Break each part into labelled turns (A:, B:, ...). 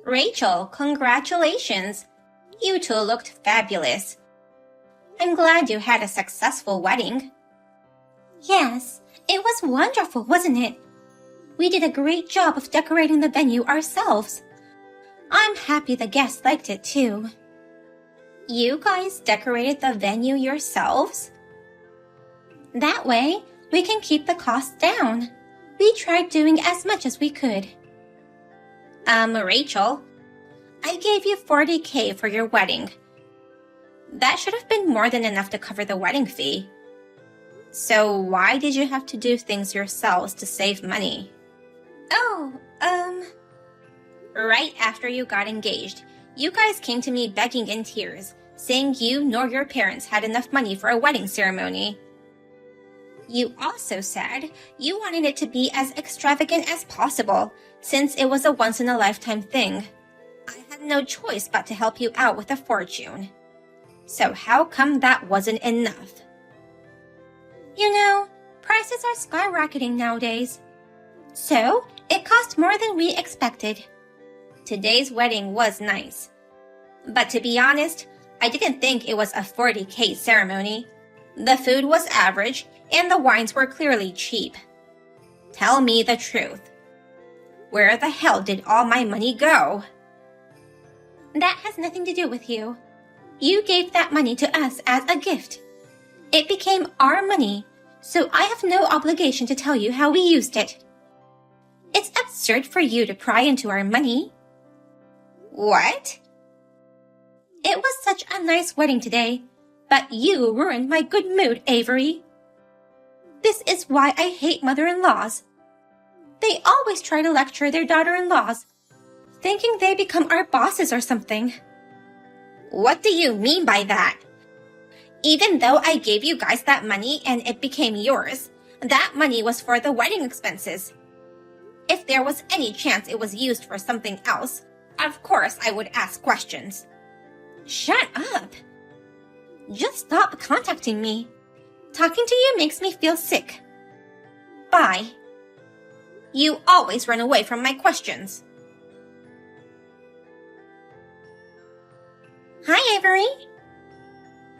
A: Rachel, congratulations! You two looked fabulous. I'm glad you had a successful wedding. Yes, it was wonderful, wasn't it? We did a great job of decorating the venue ourselves. I'm happy the guests liked it too. You guys decorated the venue yourselves? That way, we can keep the costs down. We tried doing as much as we could. Rachel, I gave you $40,000 for your wedding. That should have been more than enough to cover the wedding fee. So why did you have to do things yourselves to save money? Right after you got engaged, you guys came to me begging in tears, saying you nor your parents had enough money for a wedding ceremony. You also said you wanted it to be as extravagant as possible, since it was a once-in-a-lifetime thing. I had no choice but to help you out with a fortune. So how come that wasn't enough? You know, prices are skyrocketing nowadays. So, it cost more than we expected. Today's wedding was nice. But to be honest, I didn't think it was a $40,000 ceremony. The food was average, and the wines were clearly cheap. Tell me the truth. Where the hell did all my money go? That has nothing to do with you. You gave that money to us as a gift. It became our money, so I have no obligation to tell you how we used it. It's absurd for you to pry into our money. What? It was such a nice wedding today, but you ruined my good mood, Avery. This is why I hate mother-in-laws. They always try to lecture their daughter-in-laws, thinking they become our bosses or something. What do you mean by that? Even though I gave you guys that money and it became yours, that money was for the wedding expenses. If there was any chance it was used for something else, of course I would ask questions. Shut up! Just stop contacting me. Talking to you makes me feel sick. Bye. You always run away from my questions. Hi, Avery.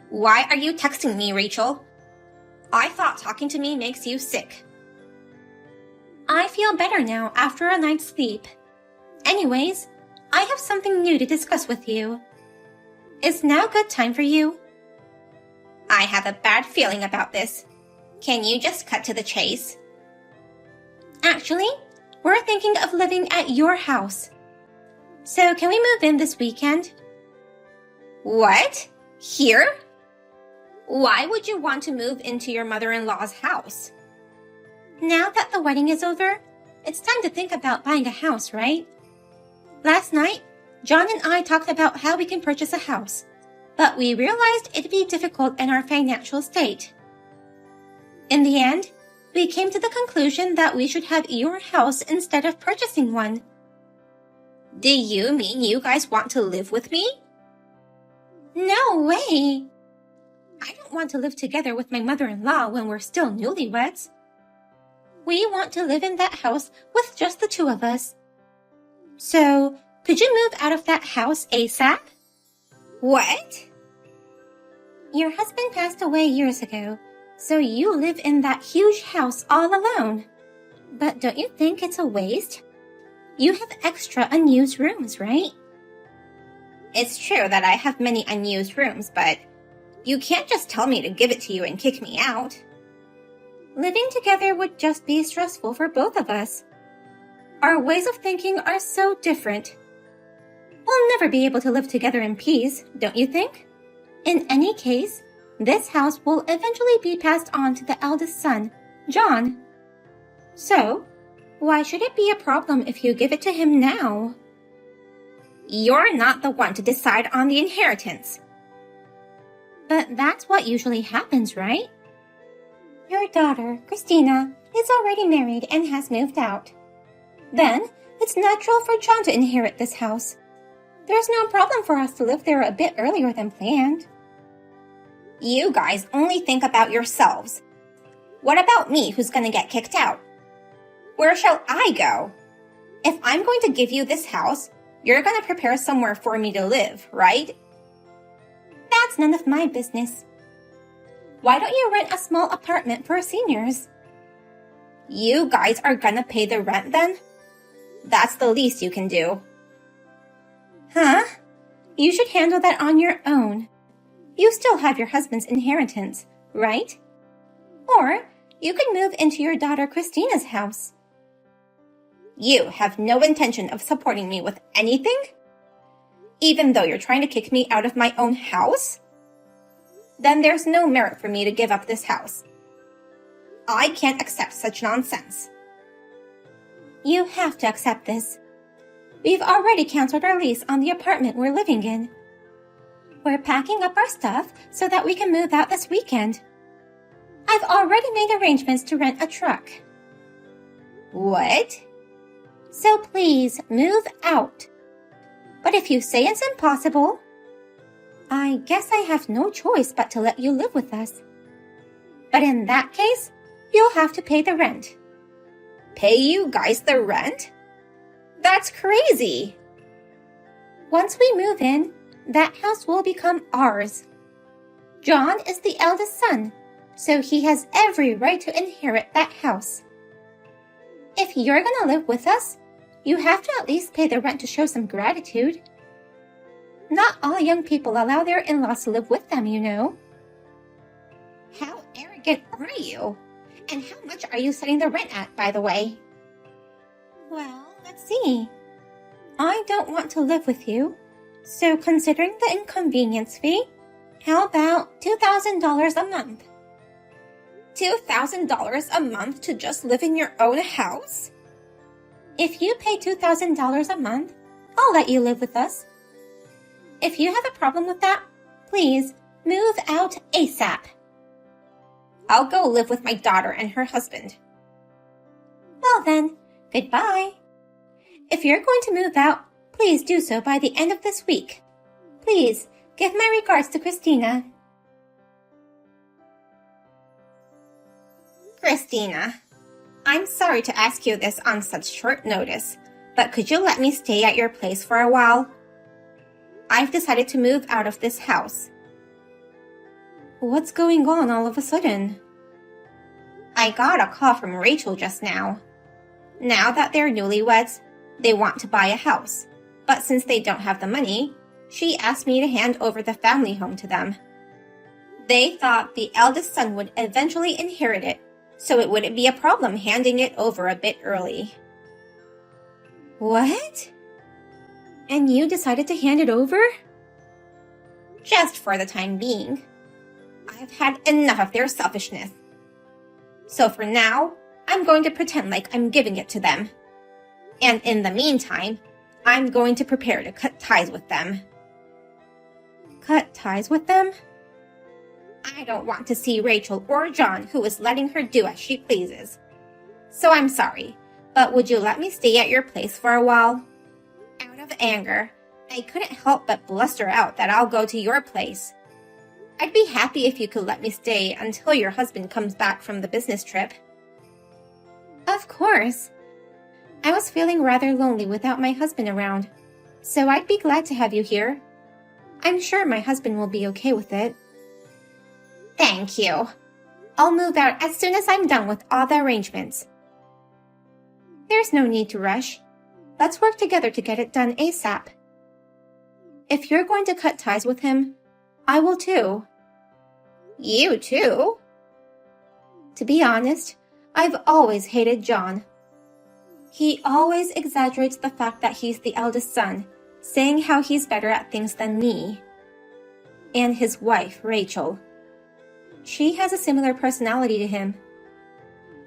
A: Why are you texting me, Rachel? I thought talking to me makes you sick. I feel better now after a night's sleep. Anyways, I have something new to discuss with you. Is now a good time for you? I have a bad feeling about this. Can you just cut to the chase? Actually, we're thinking of living at your house. So can we move in this weekend? What? Here? Why would you want to move into your mother-in-law's house? Now that the wedding is over, it's time to think about buying a house, right? Last night, John and I talked about how we can purchase a house, but we realized it'd be difficult in our financial state. In the end, we came to the conclusion that we should have your house instead of purchasing one. Do you mean you guys want to live with me? No way! I don't want to live together with my mother-in-law when we're still newlyweds. We want to live in that house with just the two of us. So, could you move out of that house ASAP? What? Your husband passed away years ago, so you live in that huge house all alone. But don't you think it's a waste? You have extra unused rooms, right? It's true that I have many unused rooms, but you can't just tell me to give it to you and kick me out. Living together would just be stressful for both of us. Our ways of thinking are so different. We'll never be able to live together in peace, don't you think? In any case, this house will eventually be passed on to the eldest son, John. So, why should it be a problem if you give it to him now? You're not the one to decide on the inheritance. But that's what usually happens, right? Your daughter, Christina, is already married and has moved out. Then, it's natural for John to inherit this house. There's no problem for us to live there a bit earlier than planned. You guys only think about yourselves. What about me who's gonna get kicked out? Where shall I go? If I'm going to give you this house, You're gonna prepare somewhere for me to live, right? That's none of my business. Why don't you rent a small apartment for seniors? You guys are gonna pay the rent then? That's the least you can do. Huh? You should handle that on your own. You still have your husband's inheritance, right? Or you could move into your daughter Christina's house. You have no intention of supporting me with anything? Even though you're trying to kick me out of my own house? Then there's no merit for me to give up this house. I can't accept such nonsense. You have to accept this. We've already canceled our lease on the apartment we're living in. We're packing up our stuff so that we can move out this weekend. I've already made arrangements to rent a truck. What? So please move out. But if you say it's impossible, I guess I have no choice but to let you live with us. But in that case, you'll have to pay the rent. Pay you guys the rent? That's crazy. Once we move in, that house will become ours. John is the eldest son, so he has every right to inherit that house. If you're gonna live with us, you have to at least pay the rent to show some gratitude. Not all young people allow their in-laws to live with them, you know. How arrogant are you? And how much are you setting the rent at, by the way? Well, let's see. I don't want to live with you, so considering the inconvenience fee, how about $2,000 a month? $2,000 a month to just live in your own house? If you pay $2,000 a month, I'll let you live with us. If you have a problem with that, please move out ASAP. I'll go live with my daughter and her husband. Well then, goodbye. If you're going to move out, please do so by the end of this week. Please give my regards to Christina. Christina, I'm sorry to ask you this on such short notice, but could you let me stay at your place for a while? I've decided to move out of this house. What's going on all of a sudden? I got a call from Rachel just now. Now that they're newlyweds, they want to buy a house, but since they don't have the money, she asked me to hand over the family home to them. They thought the eldest son would eventually inherit it, so it wouldn't be a problem handing it over a bit early. What? And you decided to hand it over? Just for the time being. I've had enough of their selfishness. So for now, I'm going to pretend like I'm giving it to them. And in the meantime, I'm going to prepare to cut ties with them. Cut ties with them? I don't want to see Rachel or John, who is letting her do as she pleases. So I'm sorry, but would you let me stay at your place for a while? Out of anger, I couldn't help but bluster out that I'll go to your place. I'd be happy if you could let me stay until your husband comes back from the business trip. Of course. I was feeling rather lonely without my husband around, so I'd be glad to have you here. I'm sure my husband will be okay with it. Thank you. I'll move out as soon as I'm done with all the arrangements. There's no need to rush. Let's work together to get it done ASAP. If you're going to cut ties with him, I will too. You too? To be honest, I've always hated John. He always exaggerates the fact that he's the eldest son, saying how he's better at things than me. And his wife, Rachel. She has a similar personality to him.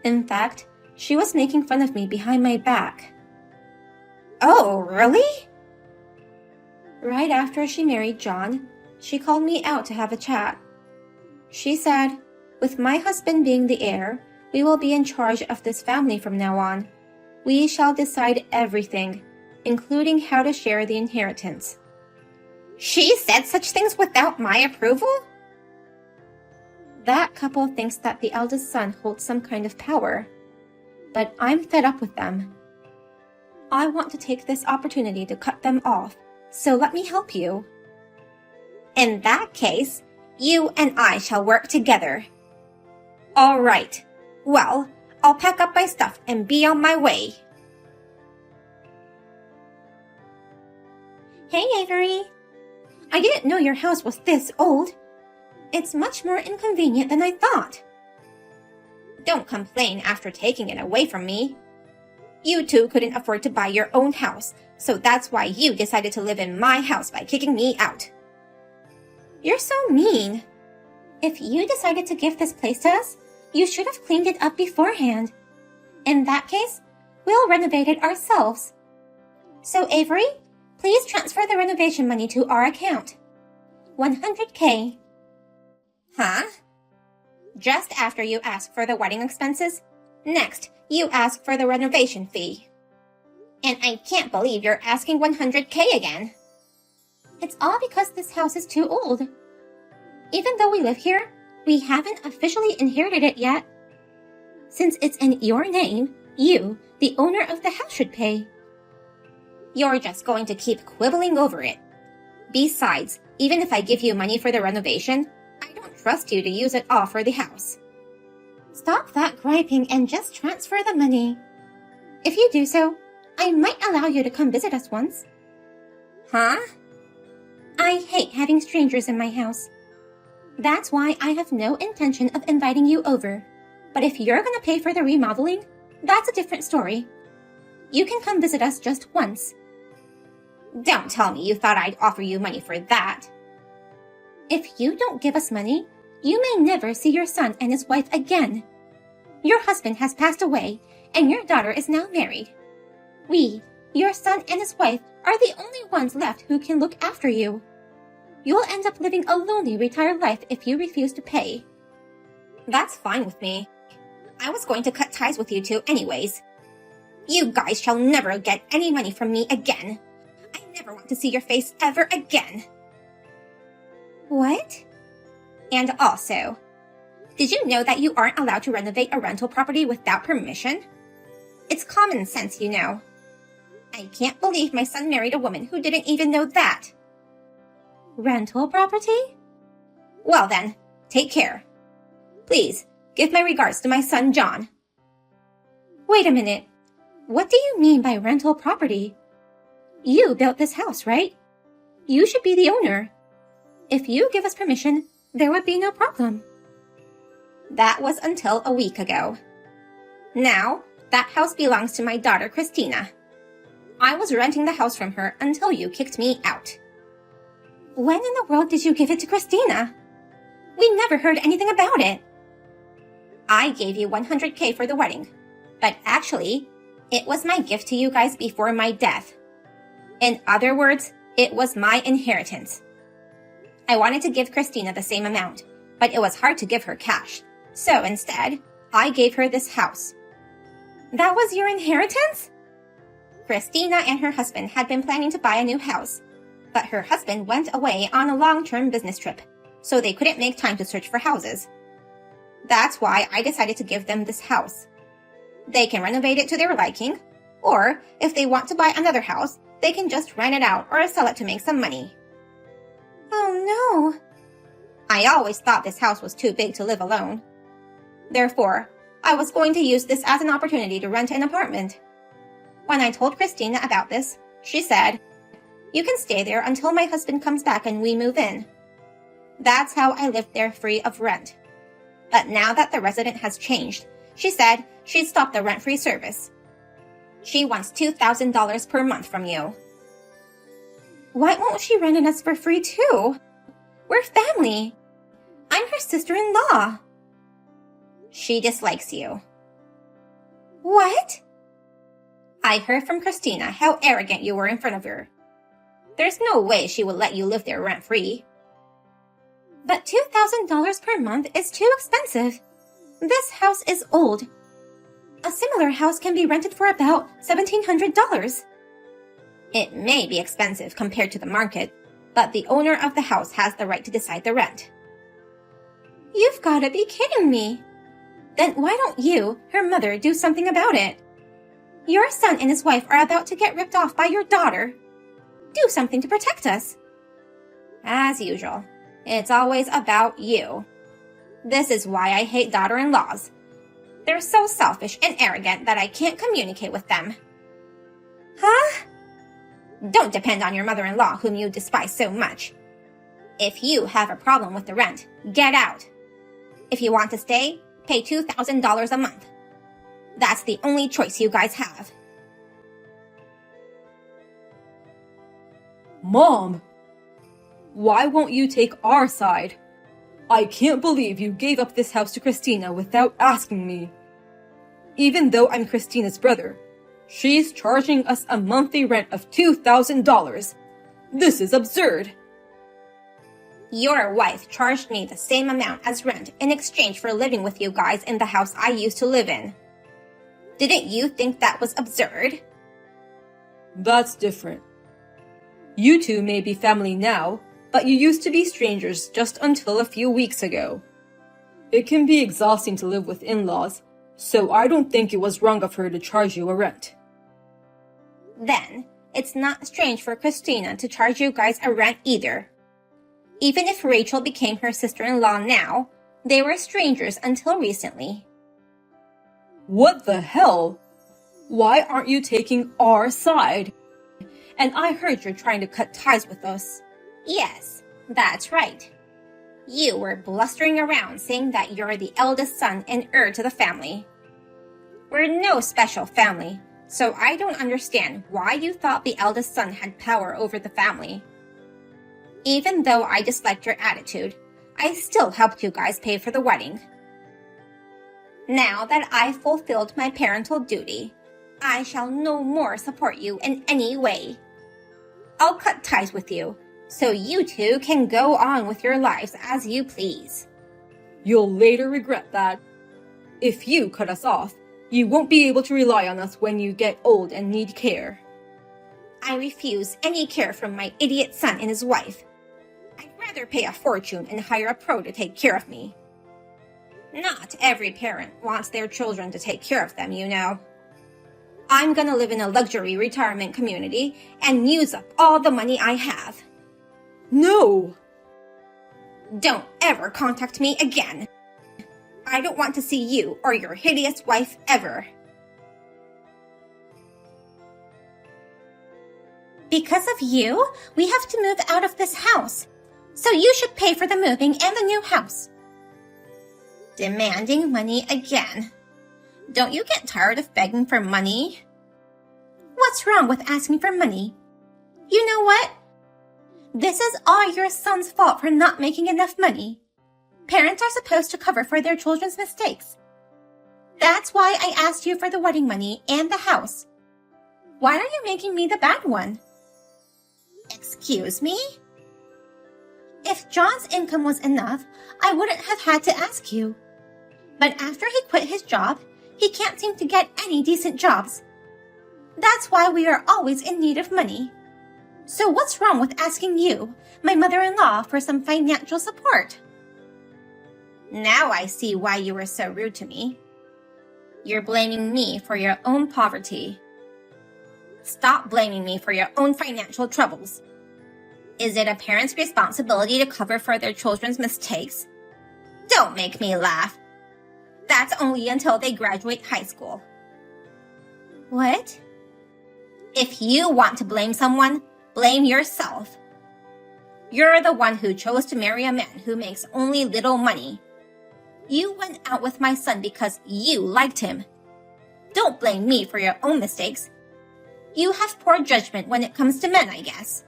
A: In fact, she was making fun of me behind my back. Oh, really? Right after she married John, she called me out to have a chat. She said, with my husband being the heir, we will be in charge of this family from now on. We shall decide everything, including how to share the inheritance. She said such things without my approval? That couple thinks that the eldest son holds some kind of power, but I'm fed up with them. I want to take this opportunity to cut them off, so let me help you. In that case, you and I shall work together. All right. Well, I'll pack up my stuff and be on my way. Hey, Avery. I didn't know your house was this old. It's much more inconvenient than I thought. Don't complain after taking it away from me. You two couldn't afford to buy your own house, so that's why you decided to live in my house by kicking me out. You're so mean. If you decided to give this place to us, you should have cleaned it up beforehand. In that case, we'll renovate it ourselves. So, Avery, please transfer the renovation money to our account. $100K. Huh? Just after you ask for the wedding expenses, next you ask for the renovation fee. And I can't believe you're asking $100K again. It's all because this house is too old. Even though we live here, we haven't officially inherited it yet. Since it's in your name, you, the owner of the house, should pay. You're just going to keep quibbling over it. Besides, even if I give you money for the renovation, I don't trust you to use it all for the house. Stop that griping and just transfer the money. If you do so, I might allow you to come visit us once. Huh? I hate having strangers in my house. That's why I have no intention of inviting you over. But if you're gonna pay for the remodeling, that's a different story. You can come visit us just once. Don't tell me you thought I'd offer you money for that. If you don't give us money, you may never see your son and his wife again. Your husband has passed away, and your daughter is now married. We, your son and his wife, are the only ones left who can look after you. You'll end up living a lonely retired life if you refuse to pay. That's fine with me. I was going to cut ties with you two anyways. You guys shall never get any money from me again. I never want to see your face ever again. What? And also, did you know that you aren't allowed to renovate a rental property without permission? It's common sense, you know. I can't believe my son married a woman who didn't even know that. Rental property? Well then, take care. Please, give my regards to my son John. Wait a minute. What do you mean by rental property? You built this house, right? You should be the owner. If you give us permission, there would be no problem. That was until a week ago. Now, that house belongs to my daughter Christina. I was renting the house from her until you kicked me out. When in the world did you give it to Christina? We never heard anything about it. I gave you $100K for the wedding, but actually, it was my gift to you guys before my death. In other words, it was my inheritance. I wanted to give Christina the same amount, but it was hard to give her cash. So instead, I gave her this house. That was your inheritance? Christina and her husband had been planning to buy a new house, but her husband went away on a long-term business trip, so they couldn't make time to search for houses. That's why I decided to give them this house. They can renovate it to their liking, or if they want to buy another house, they can just rent it out or sell it to make some money. Oh no! I always thought this house was too big to live alone. Therefore, I was going to use this as an opportunity to rent an apartment. When I told Christina about this, she said, "You can stay there until my husband comes back and we move in." That's how I lived there free of rent. But now that the resident has changed, she said she'd stop the rent-free service. She wants $2,000 per month from you. Why won't she rent us for free too? We're family. I'm her sister-in-law. She dislikes you. What? I heard from Christina how arrogant you were in front of her. There's no way she would let you live there rent-free. But $2,000 per month is too expensive. This house is old. A similar house can be rented for about $1,700. It may be expensive compared to the market, but the owner of the house has the right to decide the rent. You've got to be kidding me. Then why don't you, her mother, do something about it? Your son and his wife are about to get ripped off by your daughter. Do something to protect us. As usual, it's always about you. This is why I hate daughter-in-laws. They're so selfish and arrogant that I can't communicate with them. Huh? Don't depend on your mother-in-law, whom you despise so much. If you have a problem with the rent, get out. If you want to stay, pay $2,000 a month. That's the only choice you guys have.
B: Mom! Why won't you take our side? I can't believe you gave up this house to Christina without asking me. Even though I'm Christina's brother, she's charging us a monthly rent of $2,000. This is absurd.
A: Your wife charged me the same amount as rent in exchange for living with you guys in the house I used to live in. Didn't you think that was absurd?
B: That's different. You two may be family now, but you used to be strangers just until a few weeks ago. It can be exhausting to live with in-laws, so I don't think it was wrong of her to charge you a rent.
A: Then, it's not strange for Christina to charge you guys a rent either. Even if Rachel became her sister-in-law now, they were strangers until recently.
B: What the hell? Why aren't you taking our side? And I heard you're trying to cut ties with us.
A: Yes, that's right. You were blustering around saying that you're the eldest son and heir to the family. We're no special family, so I don't understand why you thought the eldest son had power over the family. Even though I disliked your attitude, I still helped you guys pay for the wedding. Now that I've fulfilled my parental duty, I shall no more support you in any way. I'll cut ties with you, so you two can go on with your lives as you please.
B: You'll later regret that. If you cut us off, you won't be able to rely on us when you get old and need care.
A: I refuse any care from my idiot son and his wife. I'd rather pay a fortune and hire a pro to take care of me. Not every parent wants their children to take care of them, you know. I'm gonna live in a luxury retirement community and use up all the money I have.
B: No!
A: Don't ever contact me again. I don't want to see you or your hideous wife ever. Because of you, we have to move out of this house. So you should pay for the moving and the new house. Demanding money again. Don't you get tired of begging for money? What's wrong with asking for money? You know what? This is all your son's fault for not making enough money. Parents are supposed to cover for their children's mistakes. That's why I asked you for the wedding money and the house. Why are you making me the bad one? Excuse me? If John's income was enough, I wouldn't have had to ask you. But after he quit his job, he can't seem to get any decent jobs. That's why we are always in need of money. So what's wrong with asking you, my mother-in-law, for some financial support? Now I see why you were so rude to me. You're blaming me for your own poverty. Stop blaming me for your own financial troubles. Is it a parent's responsibility to cover for their children's mistakes? Don't make me laugh. That's only until they graduate high school. What? If you want to blame someone, blame yourself. You're the one who chose to marry a man who makes only little money. You went out with my son because you liked him. Don't blame me for your own mistakes. You have poor judgment when it comes to men, I guess.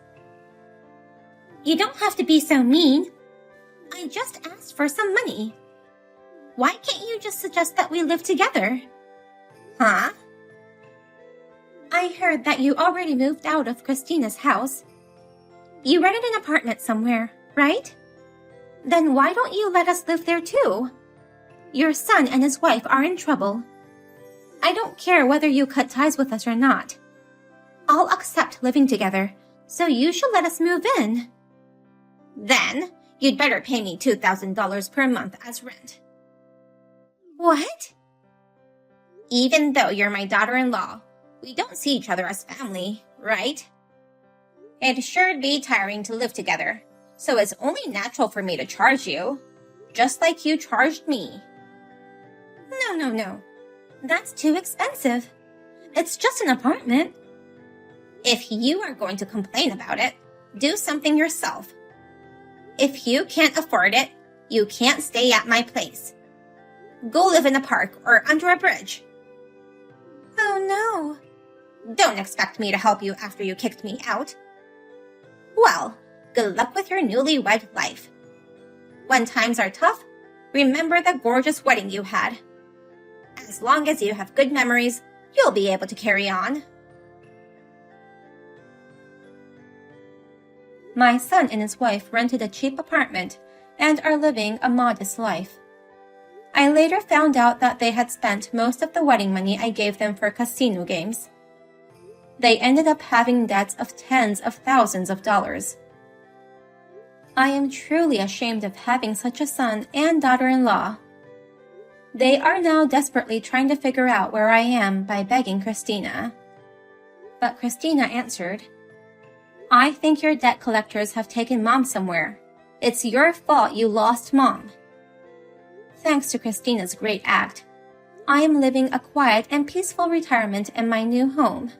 A: You don't have to be so mean. I just asked for some money. Why can't you just suggest that we live together? Huh? I heard that you already moved out of Christina's house. You rented an apartment somewhere, right? Then why don't you let us live there too? Your son and his wife are in trouble. I don't care whether you cut ties with us or not. I'll accept living together, so you should let us move in. Then, you'd better pay me $2,000 per month as rent. What? Even though you're my daughter-in-law, We don't see each other as family, right? It'd sure be tiring to live together, so it's only natural for me to charge you, just like you charged me. No. That's too expensive. It's just an apartment. If you are going to complain about it, do something yourself. If you can't afford it, you can't stay at my place. Go live in a park or under a bridge. Oh no. Don't expect me to help you after you kicked me out. Well, good luck with your newlywed life. When times are tough, remember the gorgeous wedding you had. As long as you have good memories, you'll be able to carry on. My son and his wife rented a cheap apartment and are living a modest life. I later found out that they had spent most of the wedding money I gave them for casino games. They ended up having debts of tens of thousands of dollars. I am truly ashamed of having such a son and daughter-in-law. They are now desperately trying to figure out where I am by begging Christina. But Christina answered, I think your debt collectors have taken Mom somewhere. It's your fault you lost Mom. Thanks to Christina's great act, I am living a quiet and peaceful retirement in my new home.